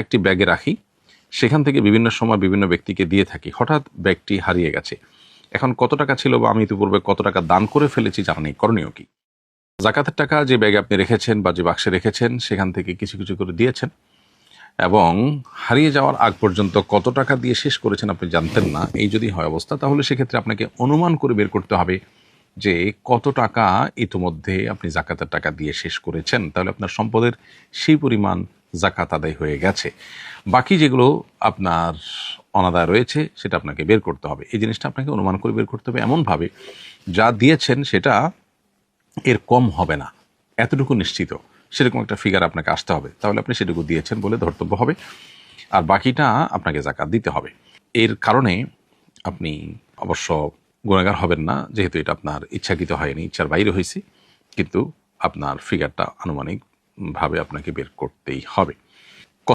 একটি ব্যাগে রাখি, সেখান থেকে বিভিন্ন সময় বিভিন্ন ব্যক্তিকে দিয়ে থাকি, হঠাৎ ব্যাগটি হারিয়ে গেছে, এখন কত টাকা ছিল বা আমি ইতিপূর্বে কত টাকা দান করে ফেলেছি জানা নেই, করণীয় কি? জাকাতের টাকা যে ব্যাগে আপনি রেখেছেন বা যে বাক্সে রেখেছেন সেখান থেকে কিছু কিছু করে দিয়েছেন এবং হারিয়ে যাওয়ার আগ পর্যন্ত কত টাকা দিয়ে শেষ করেছেন আপনি জানতেন না, এই যদি হয় অবস্থা, তাহলে সেক্ষেত্রে আপনাকে অনুমান করে বের করতে হবে যে কত টাকা ইতিমধ্যে আপনি জাকাতের টাকা দিয়ে শেষ করেছেন। তাহলে আপনার সম্পদের সেই পরিমাণ জাকাত আদায় হয়ে গেছে। বাকি যেগুলো আপনার অনাদায় রয়েছে সেটা আপনাকে বের করতে হবে। এই জিনিসটা আপনাকে অনুমান করে বের করতে হবে এমনভাবে যা দিয়েছেন সেটা এর কম হবে না, এতটুকু নিশ্চিত, সেরকম একটা ফিগার আপনাকে আসতে হবে, তাহলে আপনি সেটুকু দিয়েছেন বলে ধর্তব্য হবে, আর বাকিটা আপনাকে জাকাত দিতে হবে। এর কারণে আপনি অবশ্য গুনাহগার হবেন না, যেহেতু এটা আপনার ইচ্ছাকৃত হয়নি, ইচ্ছার বাইরে হয়েছে, কিন্তু আপনার ফিগারটা আনুমানিকভাবে আপনাকে বের করতেই হবে।